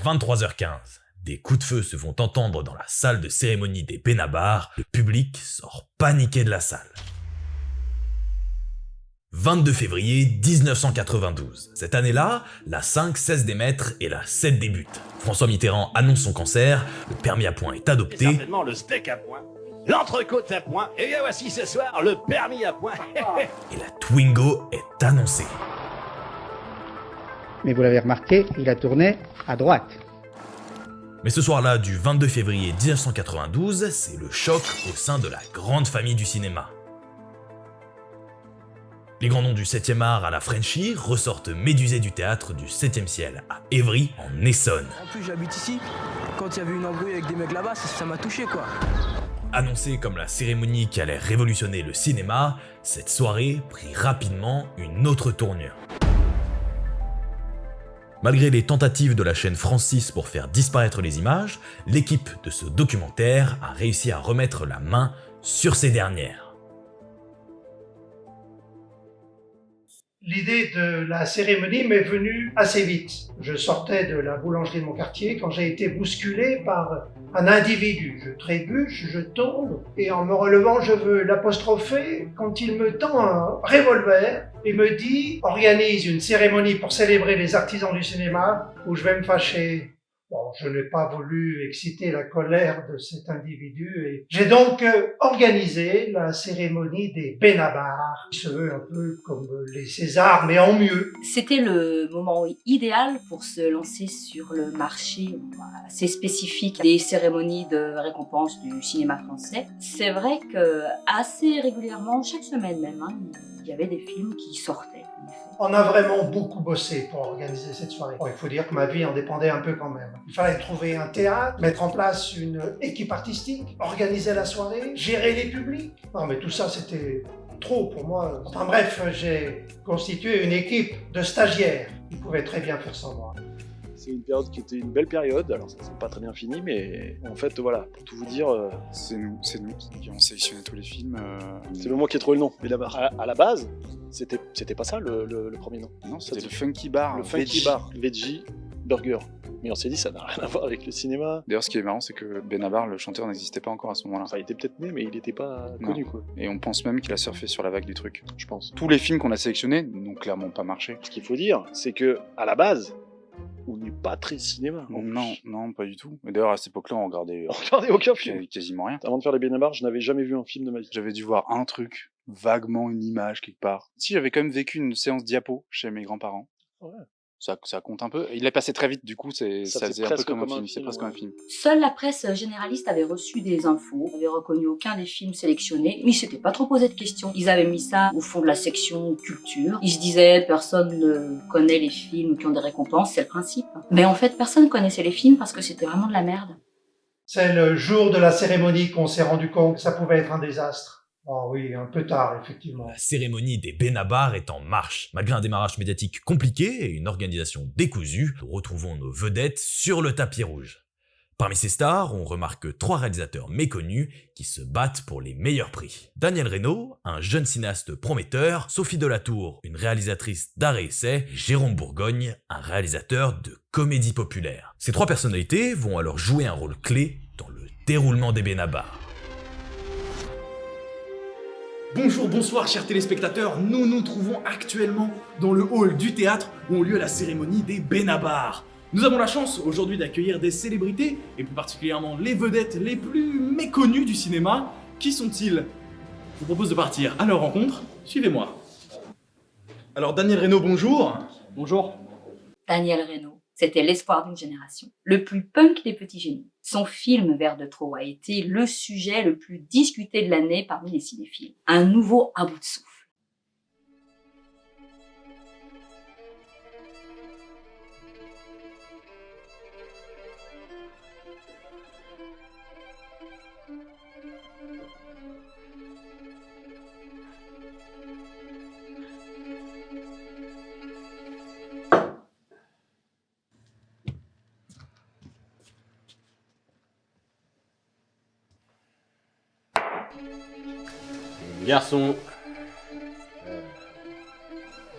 23h15. Des coups de feu se font entendre dans la salle de cérémonie des Benabar. Le public sort paniqué de la salle. 22 février 1992. Cette année-là, la 5 cesse d'émettre et la 7 débute. François Mitterrand annonce son cancer, le permis à point est adopté. Et certainement le steak à point, l'entrecôte à point, et bien voici ce soir le permis à point. Et la Twingo est annoncée. Mais vous l'avez remarqué, il a tourné à droite. Mais ce soir-là du 22 février 1992, c'est le choc au sein de la grande famille du cinéma. Les grands noms du 7e art à la Frenchy ressortent médusés du théâtre du 7e ciel à Évry, en Essonne. En plus, j'habite ici. Quand il y avait une embrouille avec des mecs là-bas, ça m'a touché quoi. Annoncée comme la cérémonie qui allait révolutionner le cinéma, cette soirée prit rapidement une autre tournure. Malgré les tentatives de la chaîne France6 pour faire disparaître les images, l'équipe de ce documentaire a réussi à remettre la main sur ces dernières. L'idée de la cérémonie m'est venue assez vite. Je sortais de la boulangerie de mon quartier quand j'ai été bousculé par un individu. Je trébuche, je tombe, et en me relevant, je veux l'apostropher quand il me tend un revolver et me dit « Organise une cérémonie pour célébrer les artisans du cinéma ou je vais me fâcher ». Bon, je n'ai pas voulu exciter la colère de cet individu et j'ai donc organisé la cérémonie des Benabar, qui se veut un peu comme les Césars, mais en mieux. C'était le moment idéal pour se lancer sur le marché assez spécifique des cérémonies de récompense du cinéma français. C'est vrai que assez régulièrement, chaque semaine même, il y avait des films qui sortaient. On a vraiment beaucoup bossé pour organiser cette soirée. Bon, il faut dire que ma vie en dépendait un peu quand même. Il fallait trouver un théâtre, mettre en place une équipe artistique, organiser la soirée, gérer les publics. Non mais tout ça c'était trop pour moi. Enfin bref, j'ai constitué une équipe de stagiaires. Ils pouvaient très bien faire sans moi. C'est une période qui était une belle période, alors ça s'est pas très bien fini, mais en fait voilà, pour tout vous dire... C'est nous qui avons sélectionné tous les films. C'est le moi qui ai trouvé le nom, mais à la base, c'était pas ça le premier nom. Non, c'était le Funky Bar. Le Funky Bar, Veggie Burger. Mais on s'est dit ça n'a rien à voir avec le cinéma. D'ailleurs ce qui est marrant c'est que Benabar, le chanteur, n'existait pas encore à ce moment-là. Enfin il était peut-être né mais il était pas connu quoi. Et on pense même qu'il a surfé sur la vague du truc. Je pense. Tous les films qu'on a sélectionnés n'ont clairement pas marché. Ce qu'il faut dire, c'est que à la base, on n'est pas très cinéma. Non, pas du tout. Et d'ailleurs, à cette époque-là, on regardait aucun film. Quasiment rien. Avant de faire les Benabar, je n'avais jamais vu un film de ma vie. J'avais dû voir un truc, vaguement une image quelque part. Si, j'avais quand même vécu une séance diapo chez mes grands-parents. Ouais. Ça compte un peu. Il est passé très vite, du coup, ça faisait un peu comme un film. C'est presque un film. Seule la presse généraliste avait reçu des infos, n'avait reconnu aucun des films sélectionnés, mais ils s'étaient pas trop posé de questions. Ils avaient mis ça au fond de la section culture. Ils se disaient, personne ne connaît les films qui ont des récompenses, c'est le principe. Mais en fait, personne connaissait les films parce que c'était vraiment de la merde. C'est le jour de la cérémonie qu'on s'est rendu compte que ça pouvait être un désastre. Oh oui, un peu tard, effectivement. La cérémonie des Benabar est en marche. Malgré un démarrage médiatique compliqué et une organisation décousue, nous retrouvons nos vedettes sur le tapis rouge. Parmi ces stars, on remarque 3 réalisateurs méconnus qui se battent pour les meilleurs prix. Daniel Reynaud, un jeune cinéaste prometteur, Sophie Delatour, une réalisatrice d'art et essai, et Jérôme Bourgogne, un réalisateur de comédie populaire. Ces 3 personnalités vont alors jouer un rôle clé dans le déroulement des Benabar. Bonjour, bonsoir chers téléspectateurs, nous nous trouvons actuellement dans le hall du théâtre où ont lieu la cérémonie des Benabar. Nous avons la chance aujourd'hui d'accueillir des célébrités, et plus particulièrement les vedettes les plus méconnues du cinéma. Qui sont-ils? Je vous propose de partir à leur rencontre, suivez-moi. Alors Daniel Reynaud, bonjour. Bonjour. Daniel Reynaud, c'était l'espoir d'une génération, le plus punk des petits génies. Son film Vers de trop a été le sujet le plus discuté de l'année parmi les cinéphiles. Un nouveau à bout de souffle. Garçon.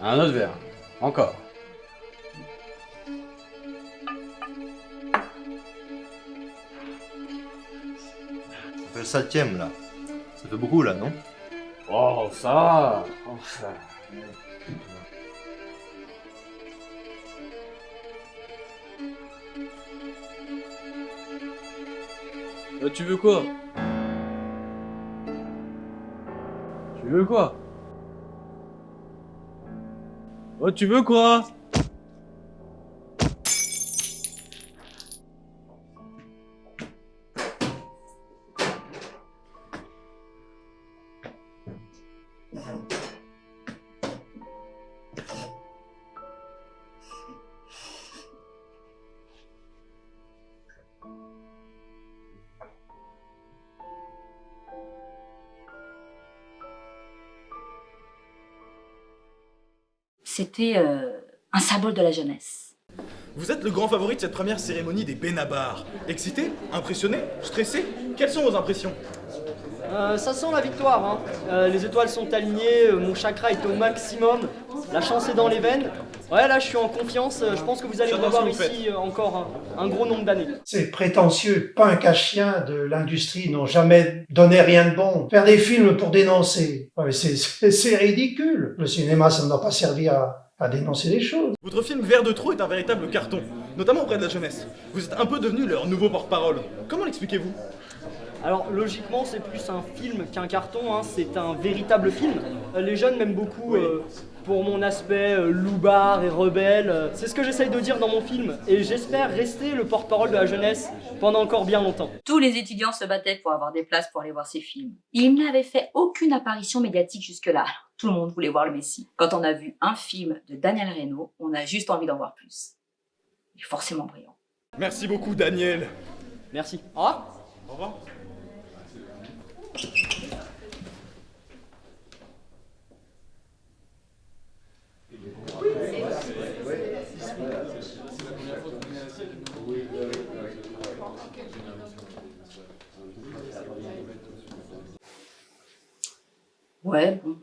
Un autre verre. Encore. Le 7ème là. Ça fait beaucoup là, non? Oh, ça. Enfin. Tu veux quoi? Tu veux quoi? Oh, tu veux quoi? C'était un symbole de la jeunesse. Vous êtes le grand favori de cette première cérémonie des Benabar. Excité? Impressionné? Stressé? Quelles sont vos impressions? Ça sent la victoire, hein. Les étoiles sont alignées, mon chakra est au maximum, la chance est dans les veines. Ouais, là je suis en confiance, je pense que vous allez me revoir ici encore un gros nombre d'années. Ces prétentieux punk à chien de l'industrie n'ont jamais donné rien de bon. Faire des films pour dénoncer, ouais, c'est ridicule. Le cinéma, ça ne doit pas servir à dénoncer les choses. Votre film Vert de trop est un véritable carton, notamment auprès de la jeunesse. Vous êtes un peu devenu leur nouveau porte-parole. Comment l'expliquez-vous? Alors logiquement c'est plus un film qu'un carton, hein. C'est un véritable film. Les jeunes m'aiment beaucoup pour mon aspect loupard et rebelle. C'est ce que j'essaye de dire dans mon film et j'espère rester le porte-parole de la jeunesse pendant encore bien longtemps. Tous les étudiants se battaient pour avoir des places pour aller voir ces films. Il n'avait fait aucune apparition médiatique jusque-là. Tout le monde voulait voir le Messie. Quand on a vu un film de Daniel Reynaud, on a juste envie d'en voir plus. Il est forcément brillant. Merci beaucoup, Daniel. Merci. Au revoir. Au revoir. Ouais, bon.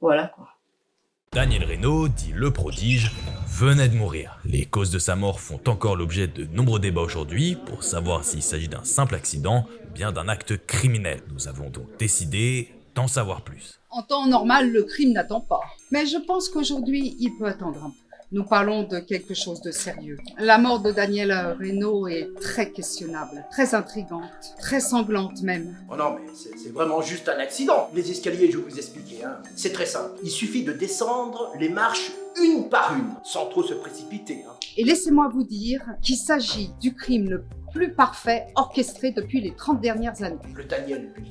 Voilà quoi. Daniel Reynaud, dit le prodige, venait de mourir. Les causes de sa mort font encore l'objet de nombreux débats aujourd'hui pour savoir s'il s'agit d'un simple accident ou bien d'un acte criminel. Nous avons donc décidé d'en savoir plus. En temps normal, le crime n'attend pas. Mais je pense qu'aujourd'hui, il peut attendre un peu. Nous parlons de quelque chose de sérieux. La mort de Daniel Reynaud est très questionnable, très intrigante, très sanglante même. Oh non, mais c'est vraiment juste un accident. Les escaliers, je vais vous expliquer, hein. C'est très simple. Il suffit de descendre les marches une par une, sans trop se précipiter, hein. Et laissez-moi vous dire qu'il s'agit du crime le plus parfait orchestré depuis les 30 dernières années. Le Daniel, lui,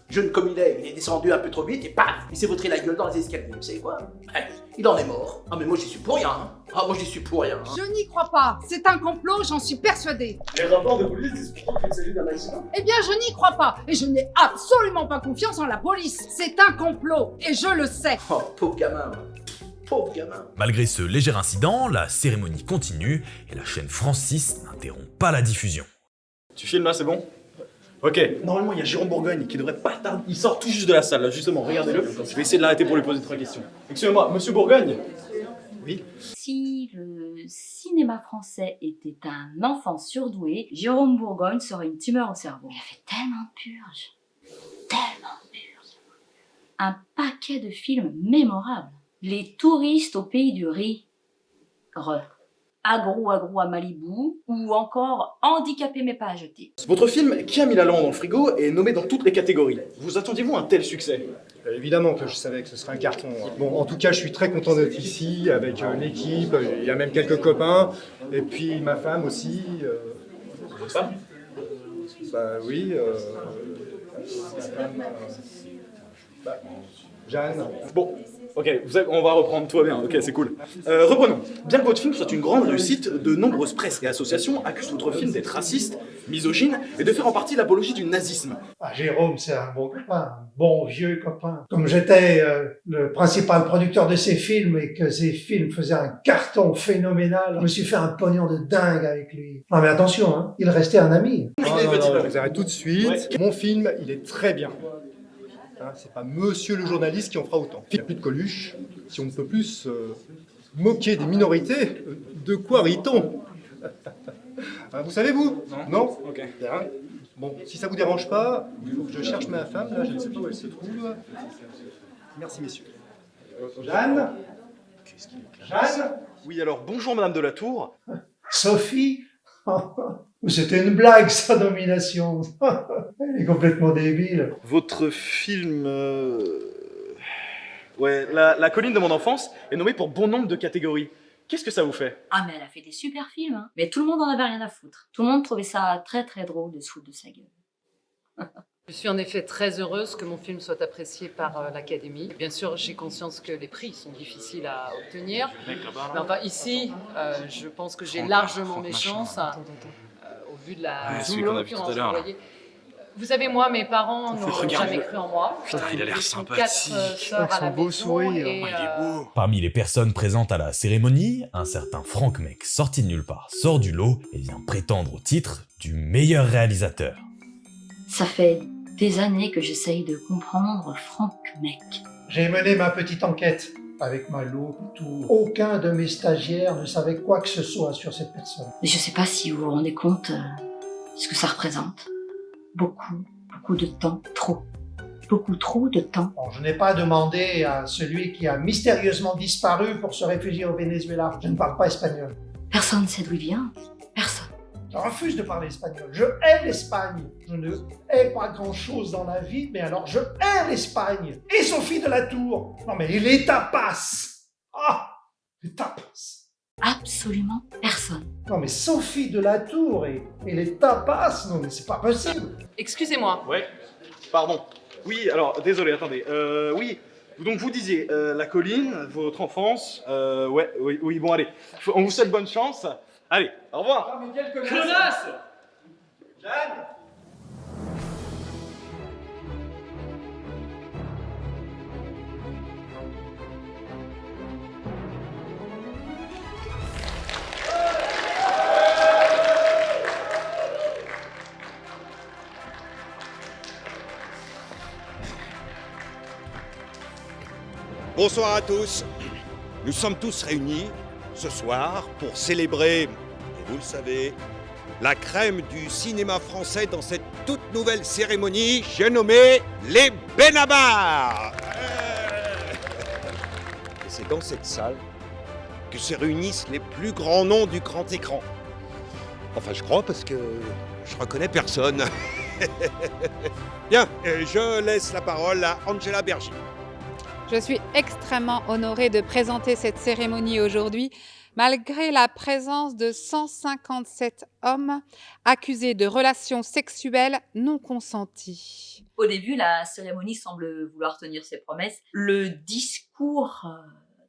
jeune comme il est descendu un peu trop vite et paf, il s'est vautré la gueule dans les escaliers. Vous savez quoi? Il en est mort. Ah mais moi j'y suis pour rien, hein. Ah moi j'y suis pour rien, hein. Je n'y crois pas. C'est un complot, j'en suis persuadée. Les rapports de police expliquent qu'il s'agit d'un accident. Eh bien, je n'y crois pas. Et je n'ai absolument pas confiance en la police. C'est un complot. Et je le sais. Oh, pauvre gamin. Pauvre gamin. Malgré ce léger incident, la cérémonie continue et la chaîne France6 n'interrompt pas la diffusion. Tu filmes là, c'est bon? Ok, normalement il y a Jérôme Bourgogne qui devrait pas tarder. Il sort tout juste de la salle, là, justement, regardez-le. Je vais essayer de l'arrêter pour lui poser 3 questions. Excusez-moi, monsieur Bourgogne? Oui? Si le cinéma français était un enfant surdoué, Jérôme Bourgogne serait une tumeur au cerveau. Il a fait tellement de purges. Tellement de purges. Un paquet de films mémorables. Les touristes au pays du riz. Agro à Malibu, ou encore Handicapé mais pas à jeter. Votre film Qui a mis la langue dans le frigo est nommé dans toutes les catégories. Vous attendiez-vous un tel succès? Évidemment que je savais que ce serait un carton. Bon, en tout cas, je suis très content d'être ici avec l'équipe, il y a même quelques copains, et puis ma femme aussi. Votre femme? Bah oui, ma femme... Jeanne. Bon. Ok, on va reprendre, tout va bien, ok, c'est cool. Reprenons. Bien que votre film soit une grande réussite, de nombreuses presses et associations accusent votre film d'être raciste, misogyne et de faire en partie l'apologie du nazisme. Ah, Jérôme, c'est un bon copain, un bon vieux copain. Comme j'étais le principal producteur de ces films et que ces films faisaient un carton phénoménal, je me suis fait un pognon de dingue avec lui. Non mais attention, hein, il restait un ami. Non, je vous arrête tout de suite. Ouais. Mon film, il est très bien. Hein, c'est pas monsieur le journaliste qui en fera autant. Il n'y a plus de Coluche. Si on ne peut plus se moquer des minorités, de quoi rit-on? Vous savez, vous? Non. Ok. Bien. Bon, si ça vous dérange pas, il faut que je cherche ma femme, là, je ne sais pas où elle se trouve. Merci, messieurs. Jeanne Jeanne Oui, alors bonjour Madame de la Tour. Sophie C'était une blague, sa nomination. Elle est complètement débile. Votre film... Ouais, la colline de mon enfance est nommée pour bon nombre de catégories. Qu'est-ce que ça vous fait? Ah mais elle a fait des super films, hein. Mais tout le monde en avait rien à foutre. Tout le monde trouvait ça très très drôle de se foutre de sa gueule. Je suis en effet très heureuse que mon film soit apprécié par l'Académie. Bien sûr, j'ai conscience que les prix sont difficiles à obtenir. Mais enfin, ici, je pense que j'ai largement mes chances, au vu de la concurrence. Vous savez, moi, mes parents n'ont jamais cru en moi. Putain, il a l'air sympathique. 4 sœurs à la beau maison sourire. et, Il est beau. Parmi les personnes présentes à la cérémonie, un certain Franck Mec, sorti de nulle part, sort du lot et vient prétendre au titre du meilleur réalisateur. Ça fait des années que j'essaye de comprendre Franck Mec. J'ai mené ma petite enquête avec ma loupe et tout. Aucun de mes stagiaires ne savait quoi que ce soit sur cette personne. Mais je sais pas si vous vous rendez compte ce que ça représente. Beaucoup de temps, beaucoup trop de temps. Bon, je n'ai pas demandé à celui qui a mystérieusement disparu pour se réfugier au Venezuela. Je ne parle pas espagnol. Personne ne sait d'où il vient. Personne. Je refuse de parler espagnol. Je hais l'Espagne. Je ne hais pas grand-chose dans la vie, mais alors je hais l'Espagne. Et Sophie de la Tour. Non mais les tapas. Ah, les tapas. Absolument personne. Non mais Sophie de la Tour et les tapas, non mais c'est pas possible. Excusez-moi. Ouais, pardon. Oui, alors, désolé, attendez. Oui, donc vous disiez, la colline, votre enfance, oui, bon, allez. On vous souhaite bonne chance. Allez, au revoir. Ah, mais quelle connasse! Jeanne! Bonsoir à tous. Nous sommes tous réunis ce soir pour célébrer, et vous le savez, la crème du cinéma français dans cette toute nouvelle cérémonie, j'ai nommé les Benabar. Et c'est dans cette salle que se réunissent les plus grands noms du grand écran. Enfin, je crois parce que je reconnais personne. Bien, je laisse la parole à Angela Bergy. Je suis extrêmement honorée de présenter cette cérémonie aujourd'hui, malgré la présence de 157 hommes accusés de relations sexuelles non consenties. Au début, la cérémonie semble vouloir tenir ses promesses. Le discours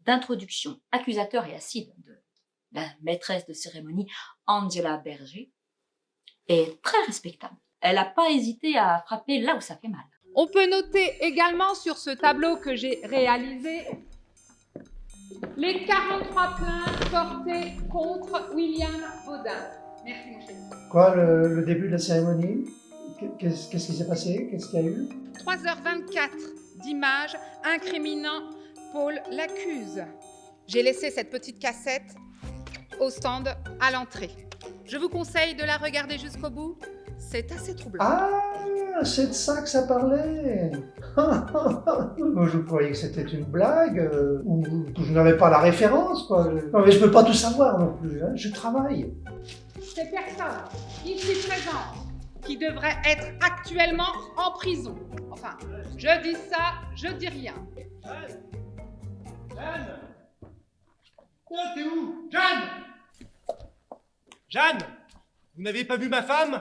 d'introduction accusateur et acide de la maîtresse de cérémonie, Angela Bergy, est très respectable. Elle n'a pas hésité à frapper là où ça fait mal. On peut noter également sur ce tableau que j'ai réalisé les 43 plaintes portées contre William Baudin. Merci mon chéri. Quoi, le début de la cérémonie? Qu'est-ce qui s'est passé? Qu'est-ce qu'il y a eu? 3h24 d'images incriminant Paul l'accuse. J'ai laissé cette petite cassette au stand à l'entrée. Je vous conseille de la regarder jusqu'au bout. C'est assez troublant. Ah, c'est de ça que ça parlait. Moi, je croyais que c'était une blague, ou que je n'avais pas la référence, quoi. Non, mais je peux pas tout savoir non plus, hein. Je travaille. Ces personnes ici présentes qui devraient être actuellement en prison. Enfin, je dis ça, je dis rien. Jeanne! Oh, t'es où? Jeanne! Jeanne, vous n'avez pas vu ma femme?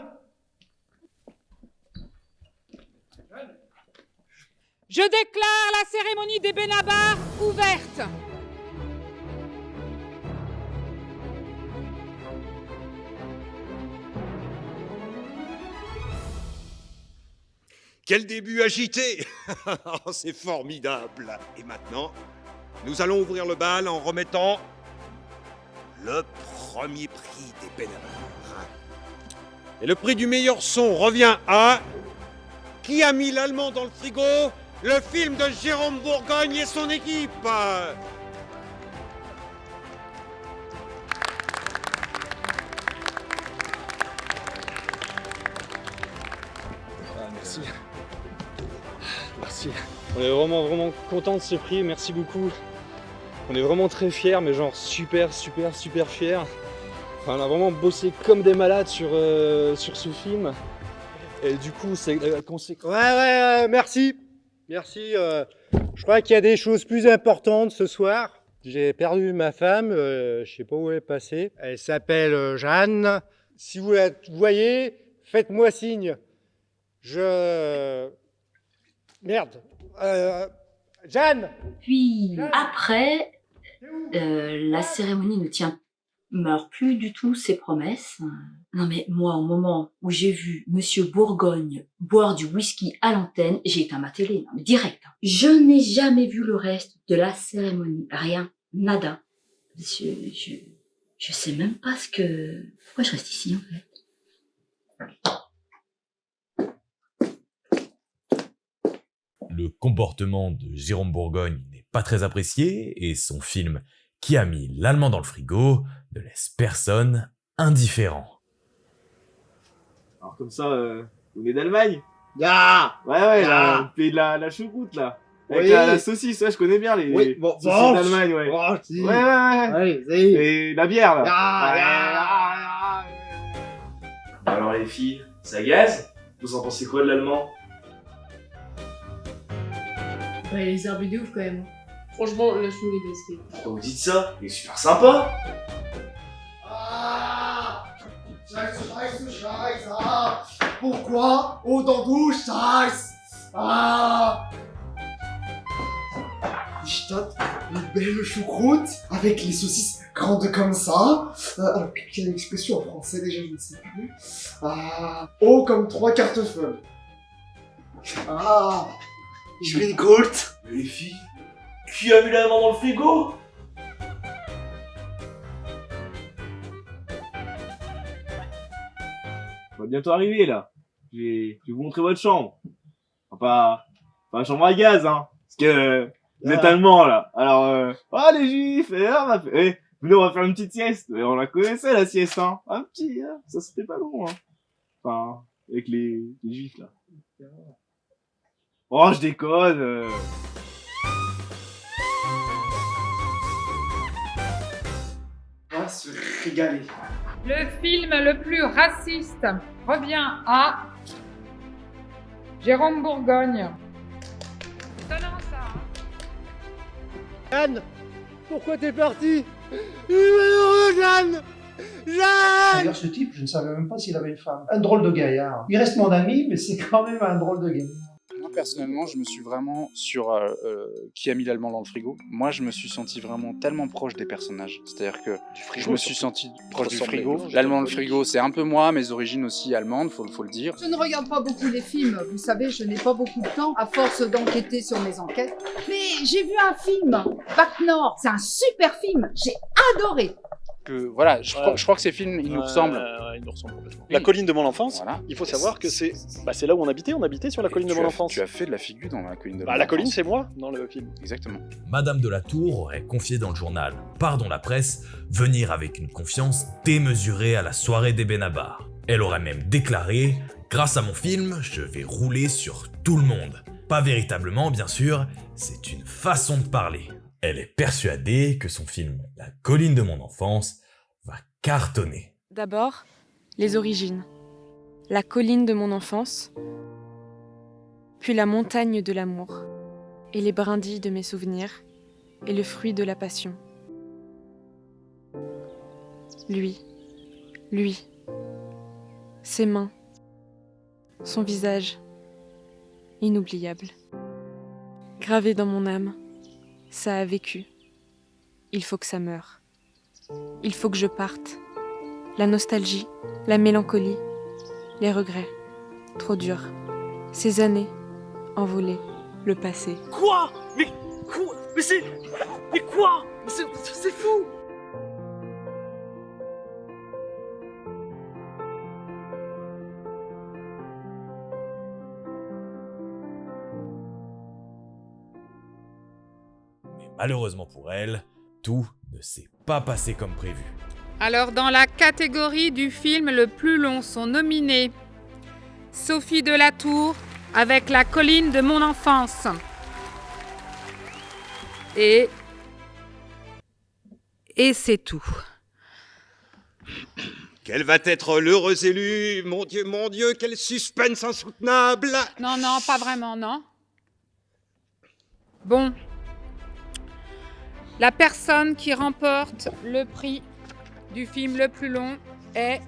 Je déclare la cérémonie des Benabar ouverte. Quel début agité. C'est formidable. Et maintenant, nous allons ouvrir le bal en remettant le premier prix des Benabar. Et le prix du meilleur son revient à... Qui a mis l'allemand dans le frigo? Le film de Jérôme Bourgogne et son équipe. Merci. On est vraiment content de ce prix, merci beaucoup. On est vraiment très fiers, mais genre super fiers. Enfin, on a vraiment bossé comme des malades sur ce film. Et du coup, c'est conséquent. Ouais, merci. Merci. Je crois qu'il y a des choses plus importantes ce soir. J'ai perdu ma femme, je sais pas où elle est passée. Elle s'appelle Jeanne. Si vous la voyez, faites-moi signe. Merde. Jeanne. Puis après, la cérémonie ne meurt plus du tout ses promesses. Non mais moi, au moment où j'ai vu Monsieur Bourgogne boire du whisky à l'antenne, j'ai éteint ma télé, non mais direct. Je n'ai jamais vu le reste de la cérémonie, rien, nada. Je sais même pas pourquoi je reste ici en fait. Le comportement de Jérôme Bourgogne n'est pas très apprécié et son film Qui a mis l'allemand dans le frigo ne laisse personne indifférent. Alors comme ça, vous venez d'Allemagne? Ya. Ouais, Ya. le pays de la choucroute là. Avec Oui. la saucisse, ouais, je connais bien les saucisses d'Allemagne, ouais. Bon, si. Ouais. Si. Et la bière là. Ya. Alors les filles, ça gaze? Vous en pensez quoi de l'allemand? Ouais, les herbes de ouf quand même. Franchement, laisse-nous les tester. Pourquoi vous dites ça? Il est super sympa! Scheiße. Pourquoi? Oh, dans douche, Scheiße. Die Stadt, une belle choucroute avec les saucisses grandes comme ça. Alors, quelle expression en français déjà, je ne sais plus. Oh, comme 3 cartefeuilles. Je vais une colte! Mais les filles, qui a mis l'allemand dans le frigo? On va bientôt arriver là. Je vais vous montrer votre chambre. Enfin, pas la chambre à gaz, hein. Parce que vous êtes allemand là. Alors, les juifs, venez, on va faire une petite sieste. Et on la connaissait la sieste, hein. Un petit, hein. Ça c'était pas long, hein. Enfin, avec les juifs là. Oh, je déconne. On va se régaler. Le film le plus raciste revient à Jérôme Bourgogne. Étonnant ça. Jeanne, pourquoi t'es parti? Il est malheureux, Jeanne. D'ailleurs, ce type, je ne savais même pas s'il avait une femme. Un drôle de gaillard. Il reste mon ami, mais c'est quand même un drôle de gaillard. Moi, personnellement, je me suis vraiment sur Qui a mis l'allemand dans le frigo. Moi, je me suis senti vraiment tellement proche des personnages. C'est-à-dire que je me suis senti proche du frigo. L'allemand dans le frigo, c'est un peu moi, mes origines aussi allemandes, faut le dire. Je ne regarde pas beaucoup les films, vous savez, je n'ai pas beaucoup de temps à force d'enquêter sur mes enquêtes. Mais j'ai vu un film, Bac Nord, c'est un super film, j'ai adoré. Que, voilà, je crois que ces films, ils nous ressemblent. Ils nous ressemblent complètement. La colline de mon enfance, il faut savoir que c'est là où on habitait sur la colline de mon enfance. Tu as fait de la figure dans la colline de mon enfance. La colline, c'est moi dans le film. Exactement. Madame de la Tour aurait confié dans le journal Pardon la presse venir avec une confiance démesurée à la soirée des Benabar. Elle aurait même déclaré « Grâce à mon film, je vais rouler sur tout le monde ». Pas véritablement, bien sûr, c'est une façon de parler. Elle est persuadée que son film La colline de mon enfance va cartonner. D'abord, les origines. La colline de mon enfance, puis la montagne de l'amour, et les brindilles de mes souvenirs, et le fruit de la passion. Lui, ses mains, son visage, inoubliable. Gravé dans mon âme, ça a vécu. Il faut que ça meure. Il faut que je parte. La nostalgie, la mélancolie, les regrets. Trop dur. Ces années, envolées, le passé. Quoi? Mais quoi? Mais quoi? C'est fou! Malheureusement pour elle, tout ne s'est pas passé comme prévu. Alors, dans la catégorie du film le plus long sont nominés Sophie Delatour, avec la colline de mon enfance. Et c'est tout. Quel va être l'heureux élu? Mon Dieu, quel suspense insoutenable! Non, pas vraiment, non. Bon. La personne qui remporte le prix du film le plus long est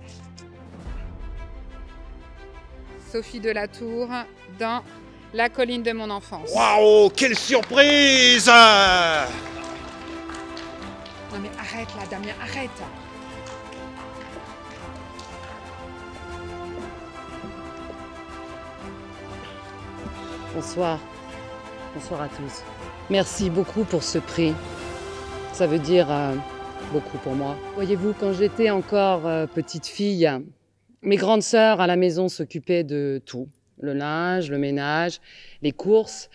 Sophie Delatour dans La colline de mon enfance. Waouh, quelle surprise! Non mais arrête là, Damien, arrête! Bonsoir. Bonsoir à tous. Merci beaucoup pour ce prix. Ça veut dire beaucoup pour moi. Voyez-vous, quand j'étais encore petite fille, mes grandes sœurs à la maison s'occupaient de tout. Le linge, le ménage, les courses.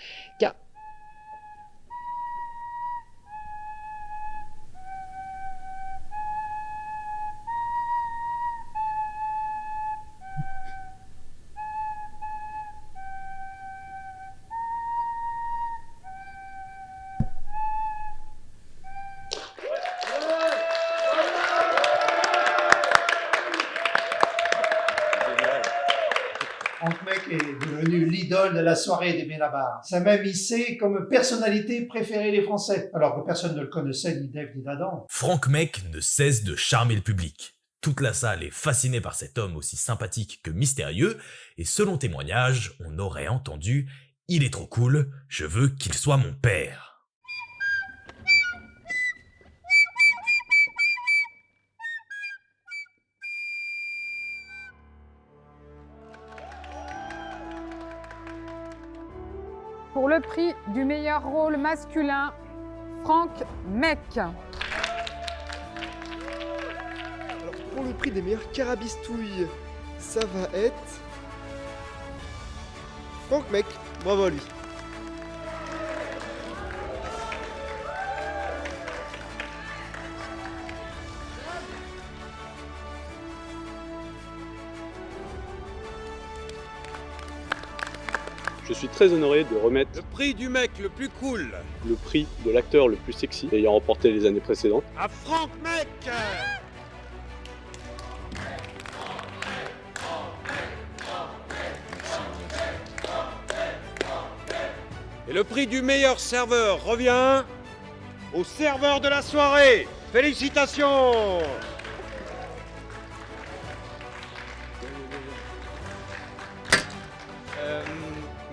Franck Meck est devenu l'idole de la soirée des Benabar. Ça m'a hissé comme personnalité préférée des Français, alors que personne ne le connaissait, ni d'Ève ni d'Adam. Franck Meck ne cesse de charmer le public. Toute la salle est fascinée par cet homme aussi sympathique que mystérieux, et selon témoignage, on aurait entendu « Il est trop cool, je veux qu'il soit mon père ». Pour le prix du meilleur rôle masculin, Franck Meck. Alors, pour le prix des meilleures carabistouilles, ça va être... Franck Meck, bravo à lui. Je suis très honoré de remettre Le prix du mec le plus cool le prix de l'acteur le plus sexy ayant remporté les années précédentes à Franck Meck. Et le prix du meilleur serveur revient au serveur de la soirée. Félicitations!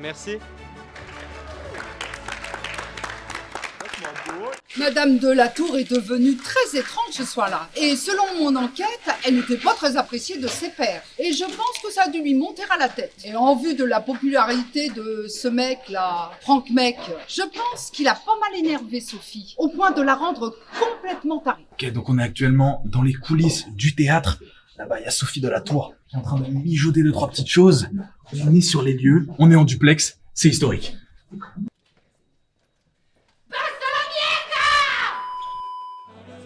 Merci. Madame Delatour est devenue très étrange ce soir-là. Et selon mon enquête, elle n'était pas très appréciée de ses pairs. Et je pense que ça a dû lui monter à la tête. Et en vue de la popularité de ce mec-là, Franck Meck, je pense qu'il a pas mal énervé Sophie, au point de la rendre complètement tarée. Ok, donc on est actuellement dans les coulisses du théâtre. Là-bas, il y a Sophie Delatour qui est en train de mijoter 2-3 petites choses. On est sur les lieux, on est en duplex, c'est historique.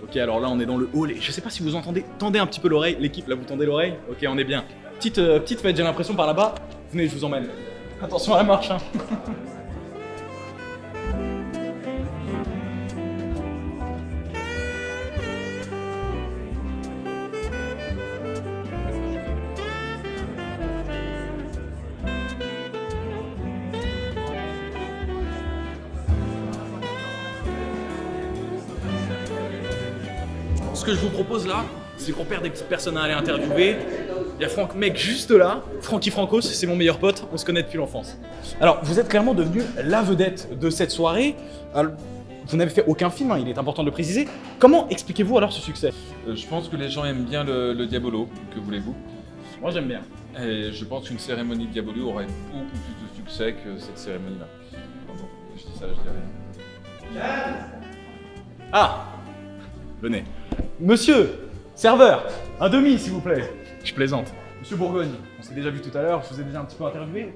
Ok, alors là on est dans le hall et je sais pas si vous entendez, tendez un petit peu l'oreille, l'équipe là vous tendez l'oreille, ok on est bien. Petite fête, j'ai l'impression par là-bas, venez je vous emmène. Attention à la marche hein. Ce que je vous propose là, c'est qu'on perd des petites personnes à aller interviewer. Il y a Franck Meck juste là, Francky Francos, c'est mon meilleur pote, on se connaît depuis l'enfance. Alors, vous êtes clairement devenu la vedette de cette soirée. Alors, vous n'avez fait aucun film, hein, il est important de le préciser. Comment expliquez-vous alors ce succès? Je pense que les gens aiment bien le Diabolo, que voulez-vous? Moi j'aime bien. Et je pense qu'une cérémonie de Diabolo aurait beaucoup plus de succès que cette cérémonie-là. Pardon, je dis ça, je dis rien. Ah! Venez. Monsieur, serveur, un demi s'il vous plaît. Je plaisante. Monsieur Bourgogne, on s'est déjà vu tout à l'heure, je vous ai déjà un petit peu interviewé.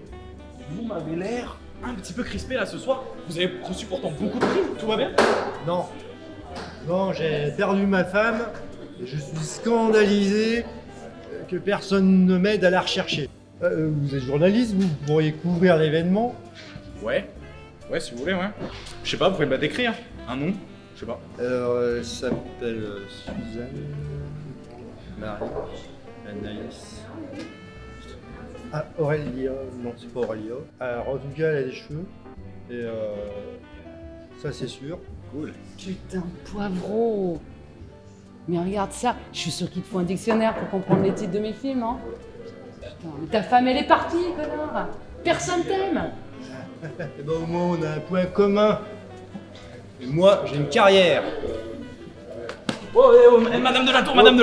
Vous m'avez l'air un petit peu crispé là ce soir. Vous avez reçu pourtant beaucoup de prix, tout va bien? Non. Non, j'ai perdu ma femme et je suis scandalisé que personne ne m'aide à la rechercher. Vous êtes journaliste, vous pourriez couvrir l'événement. Ouais, si vous voulez, ouais. Je sais pas, vous pouvez me la décrire. Un nom, je sais pas. Alors, elle s'appelle Suzanne, Marie, Anaïs. Ah, Aurélia, non, c'est pas Aurélia. Alors, en tout cas, elle a des cheveux, et ça, c'est sûr. Cool. Putain, poivreau. Mais regarde ça, je suis sûr qu'il te faut un dictionnaire pour comprendre les titres de mes films, hein. Putain, mais ta femme, elle est partie, connard. Personne t'aime. Eh ben, au moins, on a un point commun. Et moi, j'ai une carrière. Oh, Madame de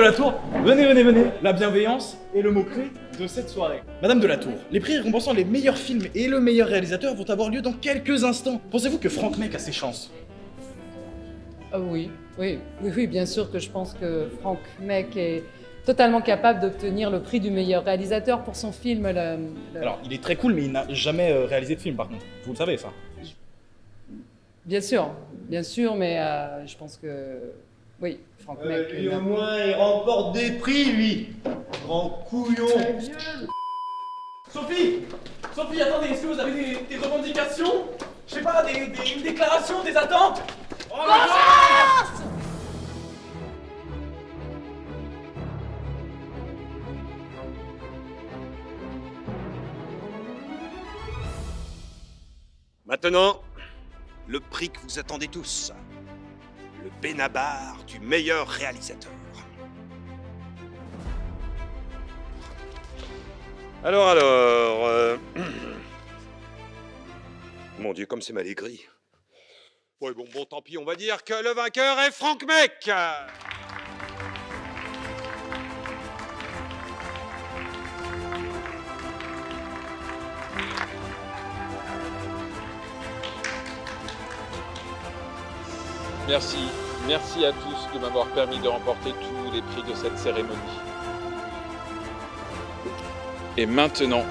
la Tour, venez. La bienveillance est le mot-clé de cette soirée. Madame de la Tour, les prix récompensant les meilleurs films et le meilleur réalisateur vont avoir lieu dans quelques instants. Pensez-vous que Franck Meck a ses chances? Oui, bien sûr que je pense que Franck Meck est totalement capable d'obtenir le prix du meilleur réalisateur pour son film. Alors, il est très cool, mais il n'a jamais réalisé de film, par contre. Vous le savez, ça. Bien sûr, mais je pense que... Oui, Franck Meck... Lui, au moins, il remporte des prix, lui. Grand couillon. Sophie, attendez, est-ce que vous avez des revendications? Je sais pas, une déclaration, des attentes? Oh la chance! Maintenant, le prix que vous attendez tous. Le Benabar du meilleur réalisateur. Alors... Mon Dieu, comme c'est mal écrit. Ouais, bon, tant pis, on va dire que le vainqueur est Franck Meck. Merci à tous de m'avoir permis de remporter tous les prix de cette cérémonie. Et maintenant,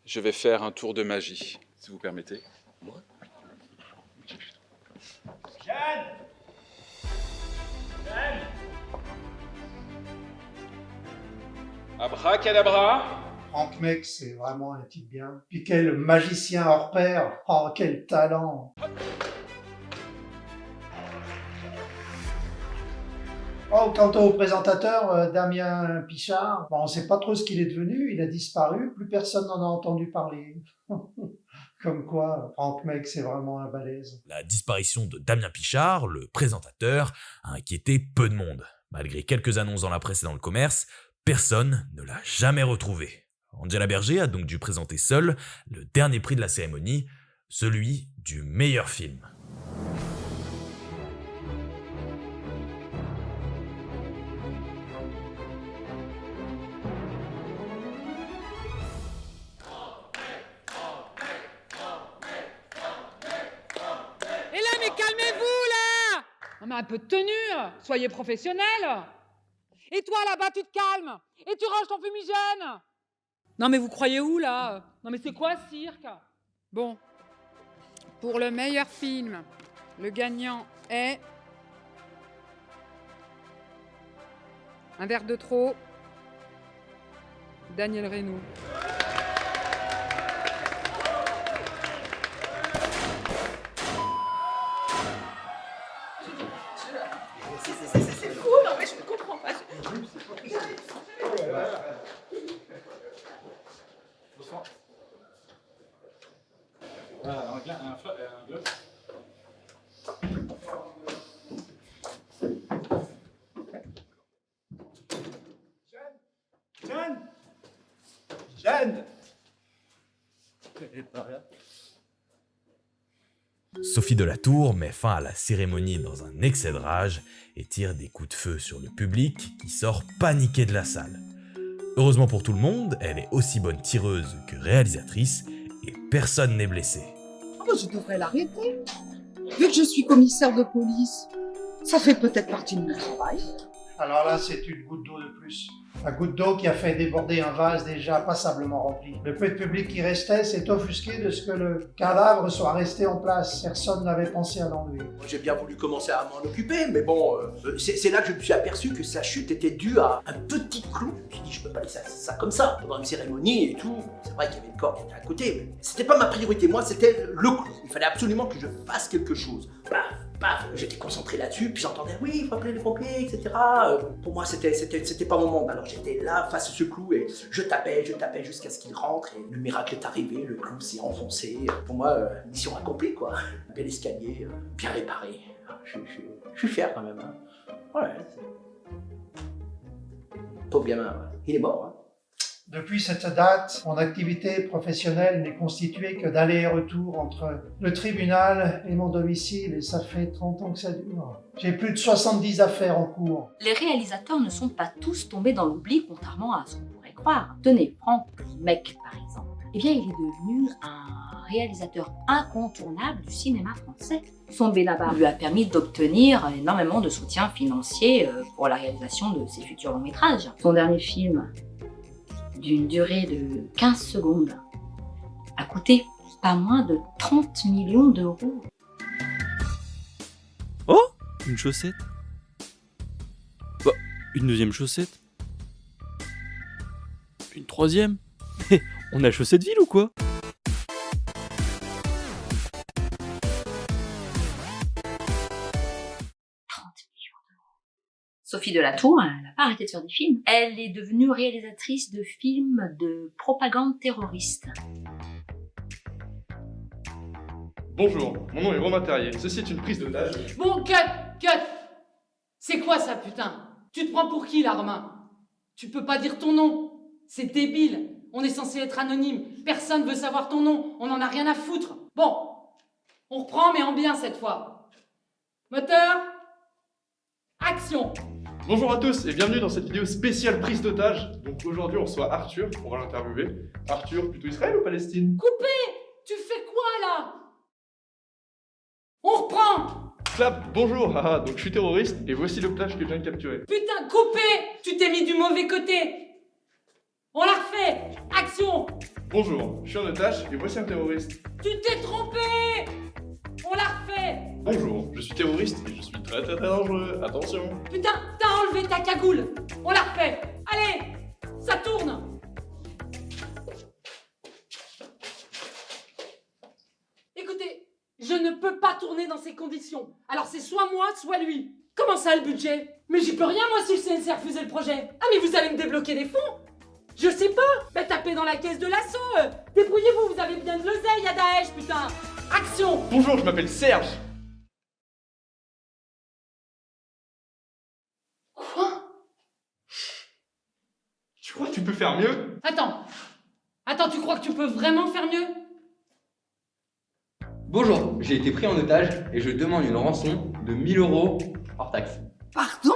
je vais faire un tour de magie, si vous permettez. Jeanne! Abracadabra! Franck Meck, c'est vraiment un type bien. Puis quel magicien hors pair! Oh, quel talent! Oh, quant au présentateur, Damien Pichard, on ne sait pas trop ce qu'il est devenu, il a disparu, plus personne n'en a entendu parler. Comme quoi, Franck Meck, c'est vraiment un balèze. La disparition de Damien Pichard, le présentateur, a inquiété peu de monde. Malgré quelques annonces dans la presse et dans le commerce, personne ne l'a jamais retrouvé. Angela Berger a donc dû présenter seule le dernier prix de la cérémonie, celui du meilleur film. Non mais un peu de tenue, soyez professionnels. Et toi là-bas, tu te calmes et tu ranges ton fumigène. Non mais vous croyez où là? Non mais c'est quoi ce cirque? Bon, pour le meilleur film, le gagnant est... Un verre de trop, Daniel Reynaud. C'est fou, non mais je ne comprends pas. Voilà, un globe. Jeanne! Sophie de la Tour met fin à la cérémonie dans un excès de rage et tire des coups de feu sur le public qui sort paniqué de la salle. Heureusement pour tout le monde, elle est aussi bonne tireuse que réalisatrice et personne n'est blessé. Oh, je devrais l'arrêter. Vu que je suis commissaire de police, ça fait peut-être partie de mon travail. Alors là, c'est une goutte d'eau de plus. La goutte d'eau qui a fait déborder un vase déjà passablement rempli. Le peu de public qui restait s'est offusqué de ce que le cadavre soit resté en place. Personne n'avait pensé à l'enlever. J'ai bien voulu commencer à m'en occuper, mais bon, c'est là que je me suis aperçu que sa chute était due à un petit clou. Je me suis dit, je peux pas laisser ça comme ça, pendant une cérémonie et tout. C'est vrai qu'il y avait le corps qui était à côté, mais c'était pas ma priorité. Moi, c'était le clou. Il fallait absolument que je fasse quelque chose. Paf, j'étais concentré là-dessus, puis j'entendais, oui, il faut appeler les pompiers, etc. Pour moi, c'était pas mon monde. Alors j'étais là, face à ce clou, et je tapais jusqu'à ce qu'il rentre, et le miracle est arrivé, le clou s'est enfoncé. Pour moi, mission accomplie, quoi. Un bel escalier, bien réparé. Je suis fier quand même. Hein. Ouais. Pauvre gamin, ouais. Il est mort. Hein. Depuis cette date, mon activité professionnelle n'est constituée que d'allers-retours entre le tribunal et mon domicile, et ça fait 30 ans que ça dure. J'ai plus de 70 affaires en cours. Les réalisateurs ne sont pas tous tombés dans l'oubli, contrairement à ce qu'on pourrait croire. Tenez, Franck Mec, par exemple. Eh bien, il est devenu un réalisateur incontournable du cinéma français. Son Benabar lui a permis d'obtenir énormément de soutien financier pour la réalisation de ses futurs longs métrages. Son dernier film, d'une durée de 15 secondes, a coûté pas moins de 30 millions d'euros. Oh, une chaussette. Bah, une deuxième chaussette. Une troisième. On a Chaussette-Ville ou quoi? Sophie Delatour, elle n'a pas arrêté de faire des films. Elle est devenue réalisatrice de films de propagande terroriste. Bonjour, mon nom est Romain Terrier. Ceci est une prise d'otage. Bon, cut. C'est quoi ça, putain? Tu te prends pour qui, là, Romain? Tu peux pas dire ton nom. C'est débile. On est censé être anonyme. Personne veut savoir ton nom. On en a rien à foutre. Bon, on reprend, mais en bien cette fois. Moteur. Action. Bonjour à tous et bienvenue dans cette vidéo spéciale prise d'otage. Donc aujourd'hui on reçoit Arthur, on va l'interviewer. Arthur, plutôt Israël ou Palestine? Coupé. Tu fais quoi, là? On reprend. Clap, bonjour, donc je suis terroriste et voici l'otage que je viens de capturer. Putain, coupé. Tu t'es mis du mauvais côté. On la refait. Action. Bonjour, je suis en otage et voici un terroriste. Tu t'es trompé. On la refait. Bonjour, je suis terroriste et je suis très dangereux, attention. Putain, t'as enlevé ta cagoule. On la refait. Allez, ça tourne. Écoutez, je ne peux pas tourner dans ces conditions. Alors c'est soit moi, soit lui. Comment ça, le budget? Mais j'y peux rien, moi, si le CNC a refusé le projet. Ah, mais vous allez me débloquer des fonds? Je sais pas. Bah, tapez dans la caisse de l'assaut. Débrouillez-vous, vous avez bien de l'oseille à Daesh, putain. Action. Bonjour, je m'appelle Serge. Quoi? Tu crois que tu peux faire mieux? Attends, tu crois que tu peux vraiment faire mieux? Bonjour, j'ai été pris en otage et je demande une rançon de 1000 € hors taxe. Pardon?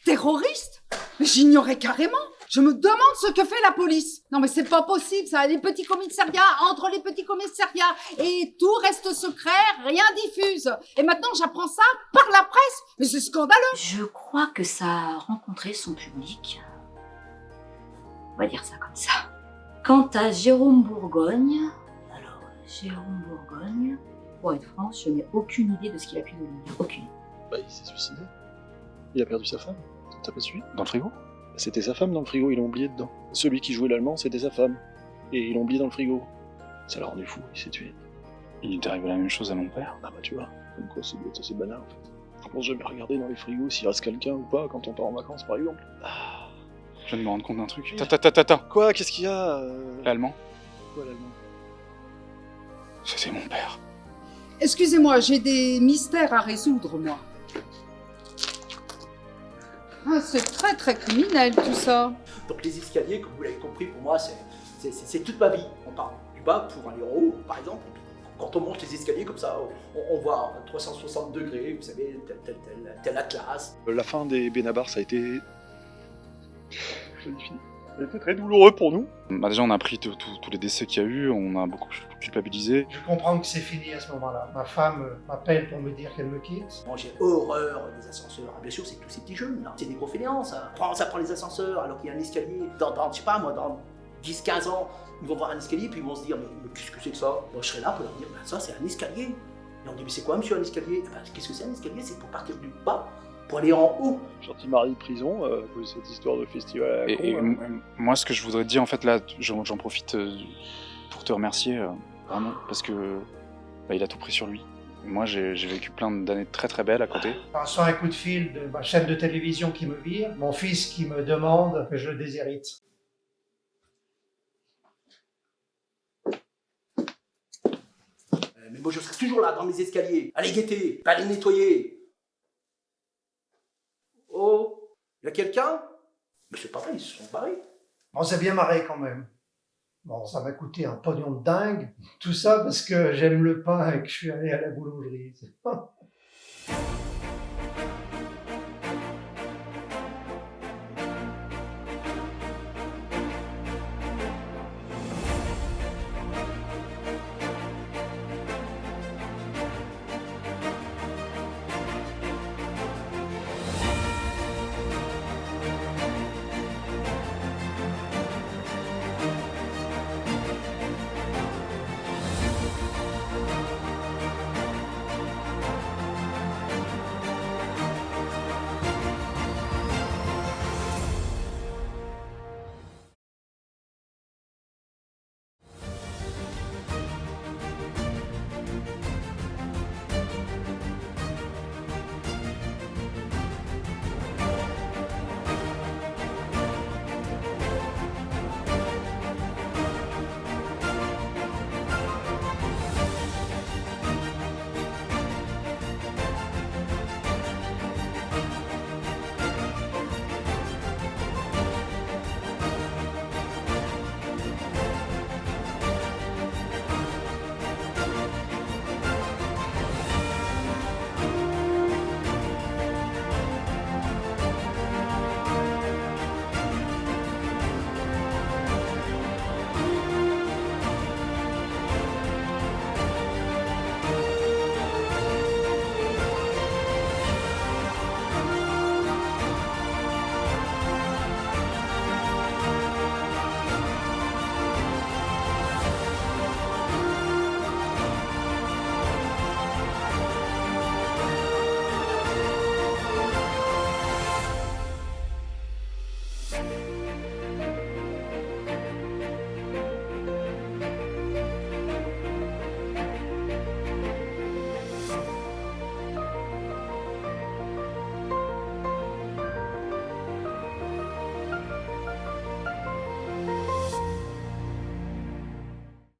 Terroriste? Mais j'ignorais carrément. Je me demande ce que fait la police. Non mais c'est pas possible ça, les petits commissariats, entre les petits commissariats, et tout reste secret, rien diffuse. Et maintenant j'apprends ça par la presse, mais c'est scandaleux. Je crois que ça a rencontré son public. On va dire ça comme ça. Quant à Jérôme Bourgogne, pour être franc, je n'ai aucune idée de ce qu'il a pu devenir. Aucune. Bah il s'est suicidé. Il a perdu sa femme. T'as pas suivi? Dans le frigo? C'était sa femme dans le frigo, ils l'ont oublié dedans. Celui qui jouait l'allemand, c'était sa femme. Et ils l'ont oublié dans le frigo. Ça l'a rendu fou, il s'est tué. Il est arrivé la même chose à mon père. Ah bah tu vois, comme quoi c'est assez banal en fait. On pense jamais regarder dans les frigos s'il reste quelqu'un ou pas quand on part en vacances par exemple. Je viens de me rendre compte d'un truc. Attends. Quoi? Qu'est-ce qu'il y a L'allemand. Quoi l'allemand? C'était mon père. Excusez-moi, j'ai des mystères à résoudre moi. Ah, c'est très très criminel tout ça. Donc les escaliers, comme vous l'avez compris, pour moi, c'est toute ma vie. On part du bas pour aller en haut, par exemple. Quand on monte les escaliers comme ça, on voit 360 degrés, vous savez, tel atlas. La fin des Benabar, ça a été... Je l'ai fini. C'était très douloureux pour nous. Bah déjà, on a appris tous les décès qu'il y a eu, on a beaucoup culpabilisé. Je comprends que c'est fini à ce moment-là. Ma femme m'appelle pour me dire qu'elle me quitte. Moi j'ai horreur des ascenseurs. Bien sûr, c'est tous ces petits jeunes là. C'est des gros fainéants ça. Ça prend les ascenseurs alors qu'il y a un escalier. Je sais pas moi, dans 10-15 ans, ils vont voir un escalier puis ils vont se dire mais qu'est-ce que c'est que ça? Moi je serai là pour leur dire ça c'est un escalier. Et on dit mais c'est quoi monsieur un escalier? Qu'est-ce que c'est un escalier? C'est pour partir du bas pour aller en haut. Gentil-Marie de prison, cette histoire de festival à la con, Moi, ce que je voudrais te dire, en fait, là, j'en profite pour te remercier, vraiment, parce que il a tout pris sur lui. Moi, j'ai vécu plein d'années très très belles à côté. Soit un coup de fil de ma chaîne de télévision qui me vire, mon fils qui me demande que je le déshérite. Mais moi je serai toujours là dans mes escaliers, à les guetter, pas à les nettoyer. Oh, y a quelqu'un? Mais c'est pareil, ils se sont barrés. On s'est bien marré quand même. Bon, ça m'a coûté un pognon de dingue. Tout ça parce que j'aime le pain et que je suis allé à la boulangerie.